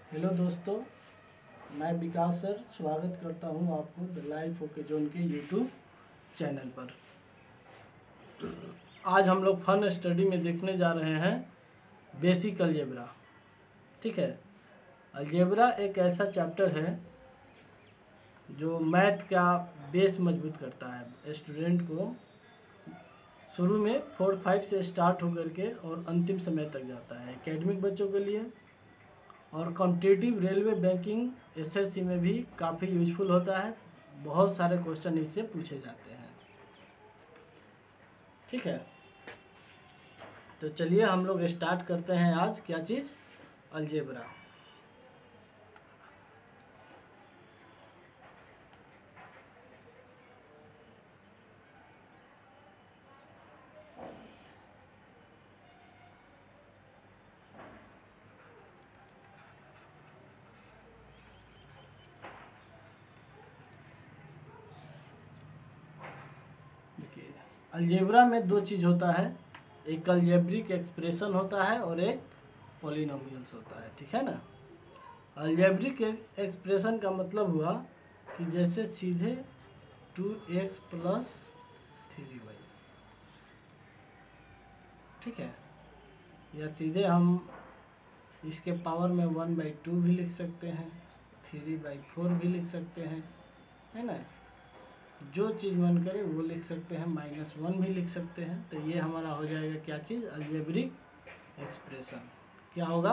Hello दोस्तों, मैं विकास sir स्वागत करता हूं आपको द लाइफ ओके जोन के यूट्यूब चैनल पर। आज हम लोग फन स्टडी में देखने जा रहे हैं बेसिक अलजेब्रा। ठीक है, अलजेब्रा एक ऐसा चैप्टर है जो मैथ का बेस मजबूत करता है। स्टूडेंट को शुरू में 4-5 से स्टार्ट होकर के और अंतिम समय तक जाता है। एकेडमिक बच्चों के लिए और कॉम्पिटिटिव रेलवे, बैंकिंग, एसएससी में भी काफ़ी यूजफुल होता है। बहुत सारे क्वेश्चन इससे पूछे जाते हैं। ठीक है, तो चलिए हम लोग स्टार्ट करते हैं आज क्या चीज़, अलजेब्रा। अलजेब्रा में दो चीज़ होता है, एक अलजेब्रिक एक्सप्रेशन होता है और एक पॉलिनोमियल्स होता है। ठीक है ना। अलजेब्रिक एक्सप्रेशन का मतलब हुआ कि जैसे सीधे 2x + 3y, ठीक है, या सीधे हम इसके पावर में 1/2 भी लिख सकते हैं, 3/4 भी लिख सकते हैं, है ना। जो चीज़ मन करे वो लिख सकते हैं, -1 भी लिख सकते हैं। तो ये हमारा हो जाएगा क्या चीज़, अलजेब्रिक एक्सप्रेशन। क्या होगा,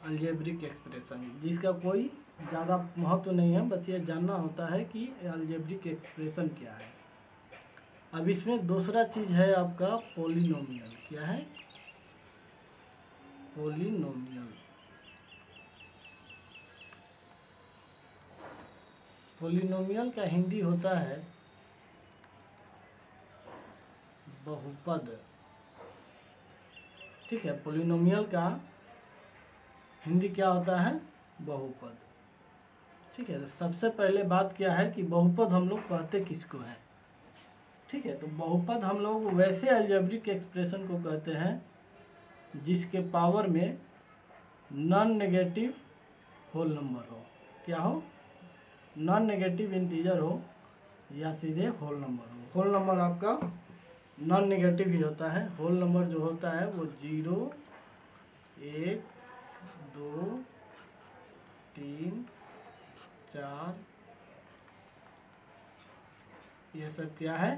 अलजेब्रिक एक्सप्रेशन, जिसका कोई ज़्यादा महत्व नहीं है, बस ये जानना होता है कि अलजेब्रिक एक्सप्रेशन क्या है। अब इसमें दूसरा चीज़ है आपका पॉलिनोमियल। क्या है, पॉलिनोमियल। पॉलिनोमियल का हिंदी होता है बहुपद। ठीक है, पॉलिनोमियल का हिंदी क्या होता है, बहुपद। ठीक है, तो सबसे पहले बात क्या है कि बहुपद हम लोग कहते किसको हैं। ठीक है, तो बहुपद हम लोग वैसे अलजेब्रिक एक्सप्रेशन को कहते हैं जिसके पावर में नॉन नेगेटिव होल नंबर हो। क्या हो, नॉन नेगेटिव इंटीजर हो या सीधे होल नंबर हो। होल नंबर आपका नॉन नेगेटिव ही होता है। होल नंबर जो होता है वो 0, 1, 2, 3, 4, ये सब क्या है,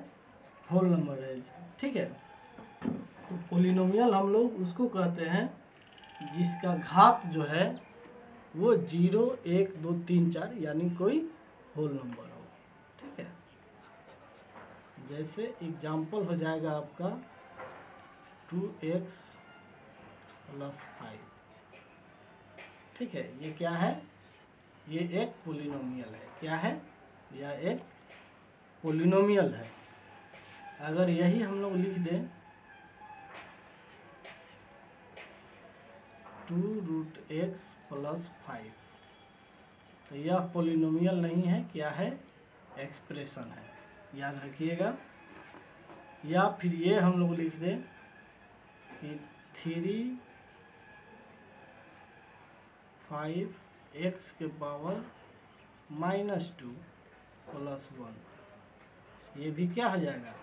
होल नंबर है। ठीक है, तो पॉलिनोमियल हम लोग उसको कहते हैं जिसका घात जो है वो 0, 1, 2, 3, 4 यानी कोई होल नंबर हो। ठीक है, जैसे एग्जाम्पल हो जाएगा आपका 2x + 5। ठीक है, ये क्या है, ये एक पॉलिनोमियल है। क्या है, यह एक पॉलिनोमियल है। अगर यही हम लोग लिख दें 2√x + 5, तो यह पॉलिनोमियल नहीं है, क्या है, एक्सप्रेशन है। याद रखिएगा। या फिर ये हम लोग लिख दें कि 3, 5x के पावर -2 + 1, ये भी क्या हो जाएगा,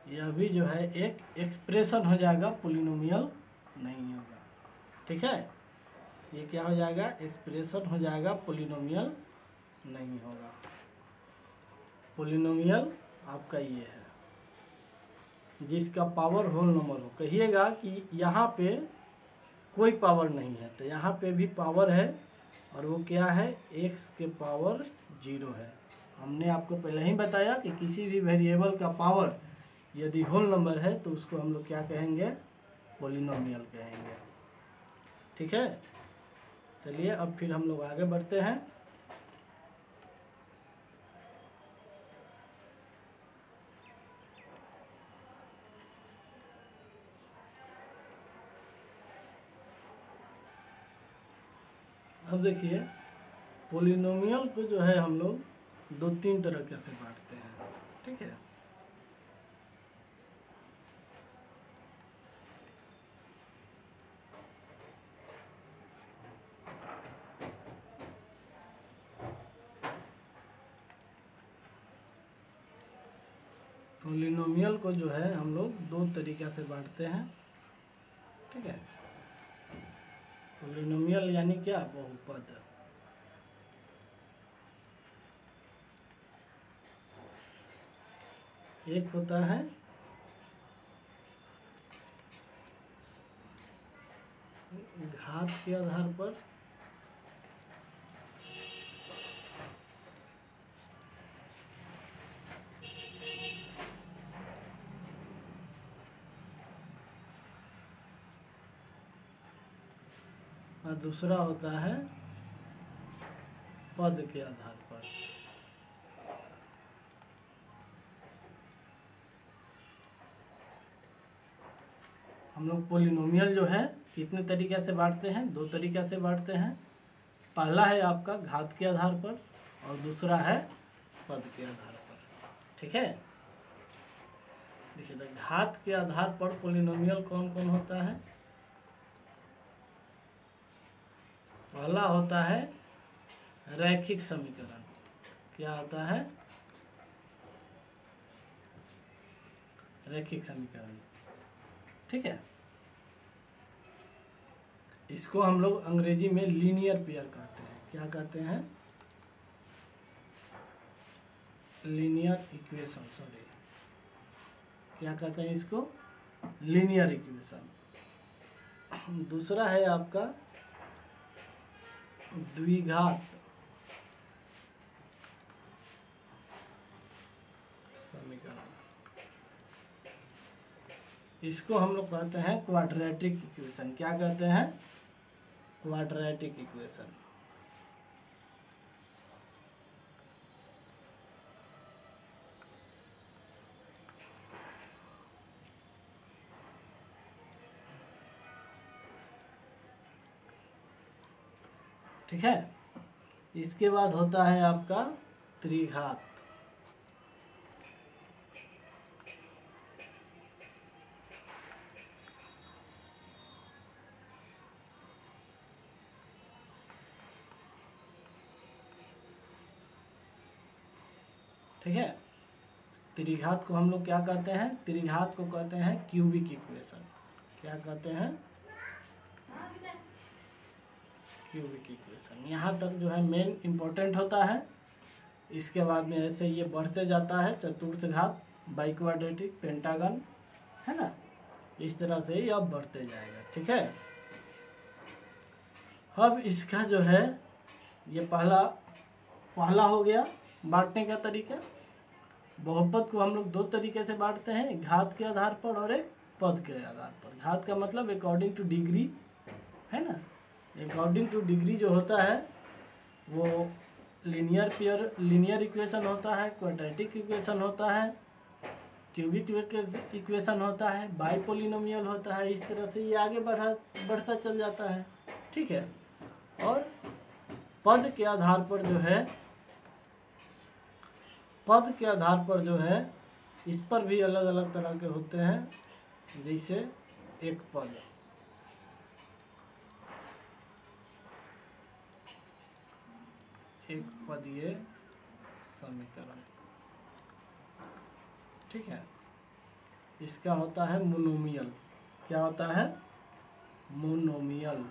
यह भी जो है एक एक्सप्रेशन हो जाएगा, पॉलिनोमियल नहीं होगा। ठीक है, ये क्या हो जाएगा, एक्सप्रेशन हो जाएगा, पॉलिनोमियल नहीं होगा। पॉलिनोमियल आपका ये है जिसका पावर होल नंबर हो। कहिएगा कि यहाँ पे कोई पावर नहीं है, तो यहाँ पे भी पावर है और वो क्या है, x के पावर 0 है। हमने आपको पहले ही बताया कि किसी भी वेरिएबल का पावर यदि होल नंबर है तो उसको हम लोग क्या कहेंगे, पॉलिनोमियल कहेंगे। ठीक है, चलिए अब फिर हम लोग आगे बढ़ते हैं। अब देखिए, पॉलिनोमियल को जो है हम लोग 2-3 तरह कैसे बांटते हैं। ठीक है, पोलिनोमियल को जो है हम लोग दो तरीक़ा से बांटते हैं, ठीक है। पोलिनोमियल यानी क्या, बहुपद। एक होता है घात के आधार पर, और दूसरा होता है पद के आधार पर। हम लोग पोलिनोमियल जो है कितने तरीक़े से बांटते हैं, दो तरीक़े से बांटते हैं। पहला है आपका घात के आधार पर और दूसरा है पद के आधार पर, ठीक है। देखिए तो घात के आधार पर पोलिनोमियल कौन कौन होता है। पहला होता है रैखिक समीकरण। क्या होता है, रैखिक समीकरण, ठीक है। इसको हम लोग अंग्रेजी में लीनियर पेयर कहते हैं। क्या कहते हैं, लीनियर इक्वेशन, सॉरी क्या कहते हैं इसको, लीनियर इक्वेशन। दूसरा है आपका द्विघात समीकरण। इसको हम लोग कहते हैं क्वाड्रेटिक इक्वेशन। क्या कहते हैं, क्वाड्रेटिक इक्वेशन। ठीक है। इसके बाद होता है आपका त्रिघात। ठीक है। त्रिघात को हम लोग क्या कहते हैं, त्रिघात को कहते हैं क्यूबिक इक्वेशन। क्या कहते हैं, क्यूबिक इक्वेशन। यहाँ तक जो है मेन इम्पोर्टेंट होता है। इसके बाद में ऐसे ये बढ़ते जाता है, चतुर्थ घात, बाइक्वाड्रेटिक, पेंटागन, है ना। इस तरह से ये अब बढ़ते जाएगा, ठीक है। अब इसका जो है ये पहला हो गया बांटने का तरीका। बहुपद को हम लोग दो तरीके से बांटते हैं, एक घात के आधार पर और एक पद के आधार पर। घात का मतलब अकॉर्डिंग टू डिग्री, है ना। अकॉर्डिंग टू डिग्री जो होता है वो लीनियर इक्वेशन होता है, क्वाड्रेटिक इक्वेशन होता है, क्यूबिक इक्वेशन होता है, बाइपोलिनोमियल होता है। इस तरह से ये आगे बढ़ता चल जाता है, ठीक है। और पद के आधार पर जो है इस पर भी अलग अलग तरह के होते हैं। जैसे एक पदीय समीकरण, ठीक है। इसका होता है मोनोमियल। क्या होता है, मोनोमियल।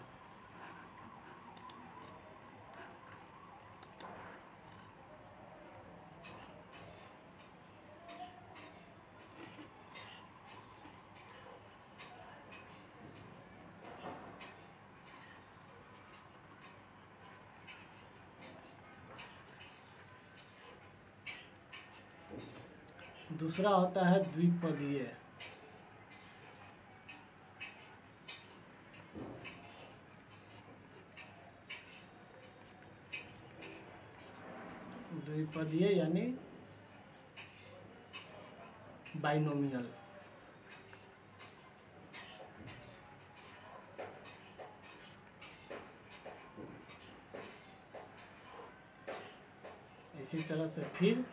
दूसरा होता है द्विपदीय। द्विपदीय यानी बाइनोमियल। इसी तरह से फिर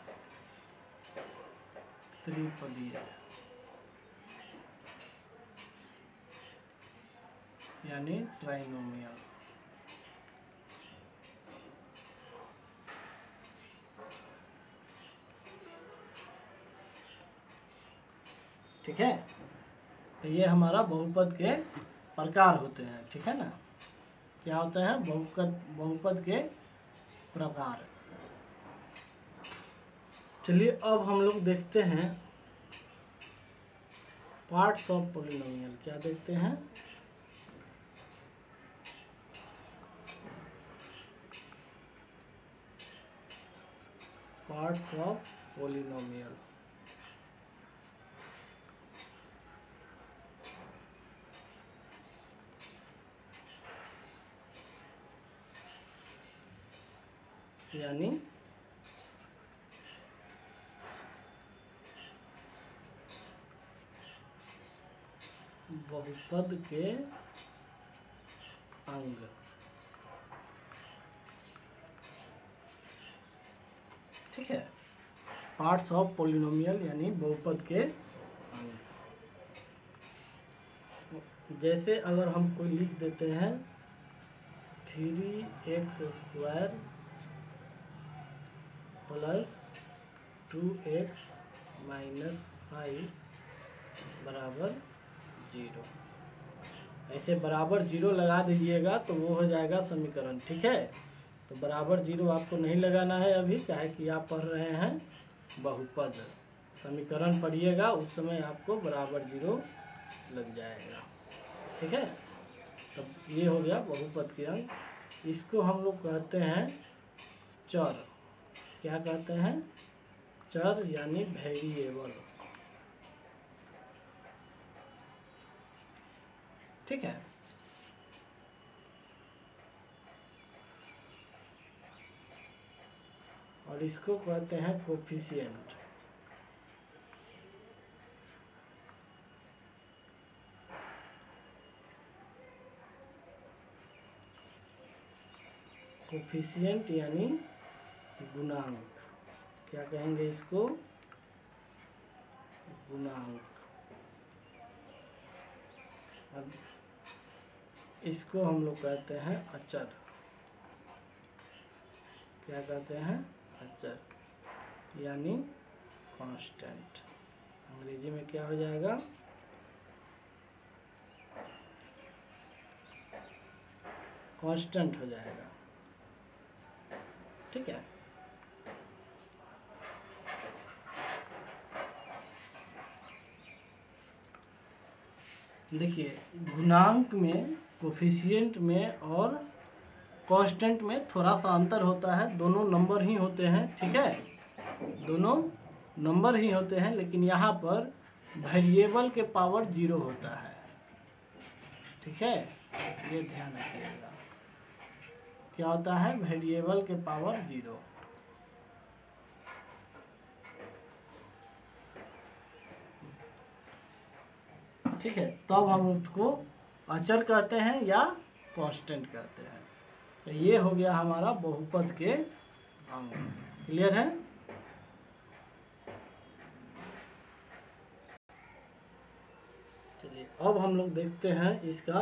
त्रिपदीय यानी ट्राइनोमियल। ठीक है, तो ये हमारा बहुपद के प्रकार होते हैं, ठीक है ना। क्या होते हैं? बहुपद के प्रकार। चलिए अब हम लोग देखते हैं पार्ट्स ऑफ पॉलिनोमियल। क्या देखते हैं? Parts of polynomial. यानी बहुपद के अंग। ठीक है, पार्ट्स ऑफ पॉलिनोमियल यानी बहुपद के अंग। जैसे अगर हम कोई लिख देते हैं 3x² प्लस 2x माइनस 5 बराबर 0, ऐसे बराबर 0 लगा दीजिएगा तो वो हो जाएगा समीकरण। ठीक है, तो बराबर 0 आपको नहीं लगाना है अभी, क्या है कि आप पढ़ रहे हैं बहुपद। समीकरण पढ़िएगा उस समय आपको बराबर 0 लग जाएगा। ठीक है, तो ये हो गया बहुपद के अंग। इसको हम लोग कहते हैं चर। क्या कहते हैं? चर यानी वेरिएबल। ठीक है, और इसको कहते हैं कोफिशिएंट। कोफिशिएंट यानी गुणांक। क्या कहेंगे इसको? गुणांक। अब इसको हम लोग कहते हैं अचर। क्या कहते हैं? अचर यानी कांस्टेंट। अंग्रेजी में क्या हो जाएगा? कांस्टेंट हो जाएगा। ठीक है, देखिए गुणांक में, कोफिशिएंट में और कांस्टेंट में थोड़ा सा अंतर होता है। दोनों नंबर ही होते हैं। ठीक है, दोनों नंबर ही होते हैं, लेकिन यहाँ पर वेरिएबल के पावर 0 होता है। ठीक है, ये ध्यान रखिएगा। क्या होता है? वेरिएबल के पावर 0। ठीक है, तब हम उसको अचर कहते हैं या कांस्टेंट कहते हैं। तो ये हो गया हमारा बहुपद के अंग। क्लियर है? चलिए अब हम लोग देखते हैं इसका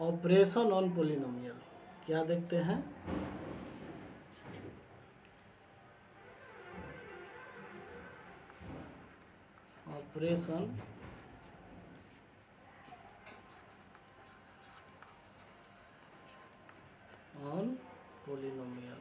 ऑपरेशन ऑन पॉलिनोमियल। क्या देखते हैं? Operation on polynomial.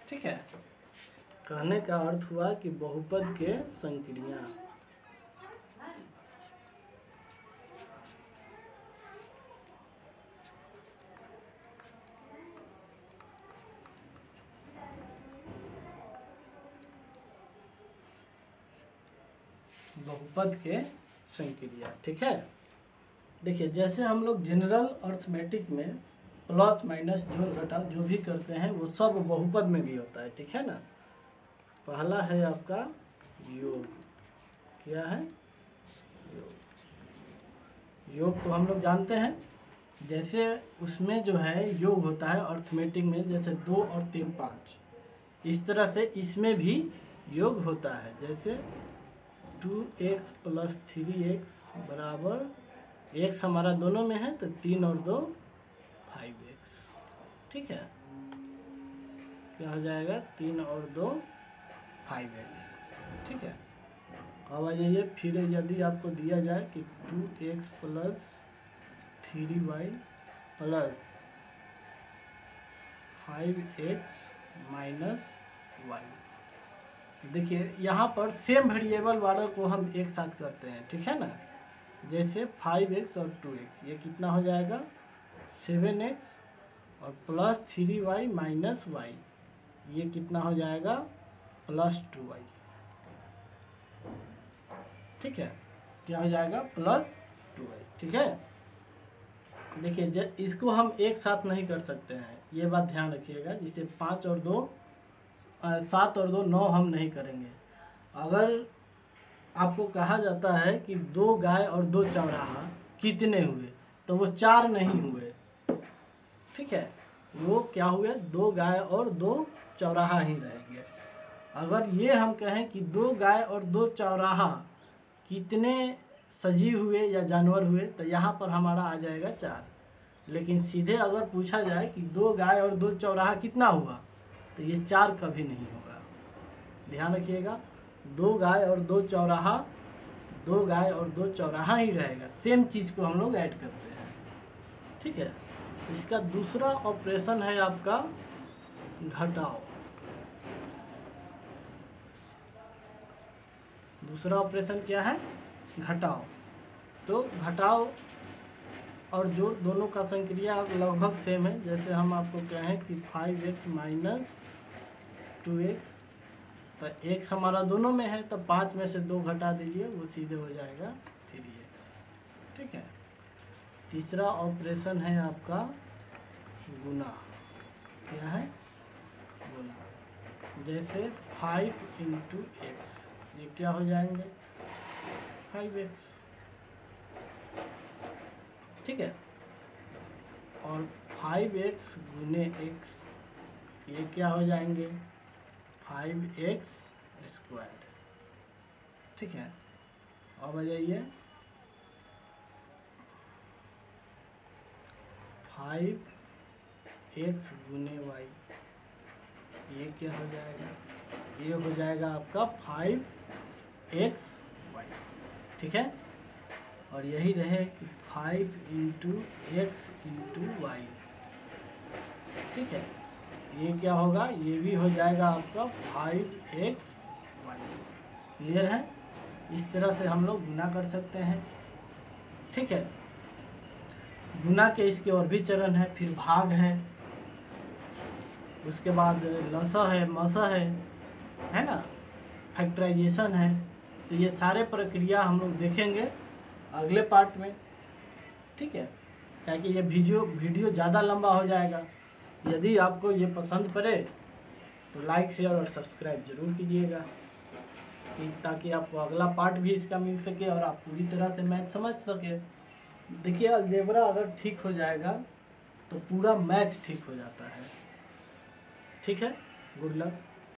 ठीक है, कहने का अर्थ हुआ कि बहुपद के संक्रिया। बहुपद के संक्रिया। ठीक है, देखिए जैसे हम लोग जनरल अर्थमेटिक में प्लस माइनस जोड़ घटाव जो भी करते हैं वो सब बहुपद में भी होता है। ठीक है ना। पहला है आपका योग। क्या है? योग। योग तो हम लोग जानते हैं, जैसे उसमें जो है योग होता है अर्थमेटिक में, जैसे 2 और 3 5, इस तरह से इसमें भी योग होता है। जैसे 2x प्लस 3x बराबर x हमारा दोनों में है तो 3 और 2 5x। ठीक है, क्या हो जाएगा 3 और 2 5x। ठीक है, अब आ जाइए फिर यदि आपको दिया जाए कि 2x plus 3y plus 5x minus y। देखिए यहाँ पर सेम वेरिएबल वालों को हम एक साथ करते हैं, ठीक है ना। जैसे 5x और 2x, ये कितना हो जाएगा 7x और प्लस 3y माइनस y, ये कितना हो जाएगा प्लस 2y। ठीक है, क्या हो जाएगा प्लस 2y। ठीक है, देखिए इसको हम एक साथ नहीं कर सकते हैं, ये बात ध्यान रखिएगा। जिसे 5 और 2 7 और 2 9 हम नहीं करेंगे। अगर आपको कहा जाता है कि 2 गाय और 2 चौराहा कितने हुए, तो वो 4 नहीं हुए। ठीक है, वो क्या हुए 2 गाय और 2 चौराहा ही रहेंगे। अगर ये हम कहें कि 2 गाय और 2 चौराहा कितने सजीव हुए या जानवर हुए, तो यहाँ पर हमारा आ जाएगा 4। लेकिन सीधे अगर पूछा जाए कि 2 गाय और 2 चौराहा कितना हुआ, तो ये 4 कभी नहीं होगा। ध्यान रखिएगा, 2 गाय और 2 चौराहा, 2 गाय और 2 चौराहा ही रहेगा। सेम चीज़ को हम लोग ऐड करते हैं। ठीक है, इसका दूसरा ऑपरेशन है आपका घटाव। दूसरा ऑपरेशन क्या है, घटाव। तो घटाव और जोड़ दोनों का संक्रिया लगभग सेम है। जैसे हम आपको कहें कि 5x माइनस 2x, तो x हमारा दोनों में है, तो 5 में से 2 घटा दीजिए, वो सीधे हो जाएगा 3x। ठीक है, तीसरा ऑपरेशन है आपका गुना। क्या है, गुना। जैसे 5 इंटू x, ये क्या हो जाएंगे 5x। ठीक है, और 5x गुने x, ये क्या हो जाएंगे 5x स्क्वायर। ठीक है, अब आ जाइए 5x गुने y, ये क्या हो जाएगा, ये हो जाएगा आपका 5xy। ठीक है, और यही रहे कि 5 इंटू एक्स इंटू वाई। ठीक है, ये क्या होगा, ये भी हो जाएगा आपका 5xy। क्लियर है, इस तरह से हम लोग गुना कर सकते हैं। ठीक है, गुना के इसके और भी चरण है, फिर भाग है, उसके बाद लसा है, मसा है ना, फैक्टराइजेशन है। तो ये सारे प्रक्रिया हम लोग देखेंगे अगले पार्ट में। ठीक है, क्योंकि ये वीडियो ज़्यादा लंबा हो जाएगा। यदि आपको ये पसंद पड़े तो लाइक शेयर और सब्सक्राइब जरूर कीजिएगा, कि ताकि आपको अगला पार्ट भी इसका मिल सके और आप पूरी तरह से मैथ समझ सके। देखिए, अलजेब्रा अगर ठीक हो जाएगा तो पूरा मैथ ठीक हो जाता है। ठीक है, गुड लक।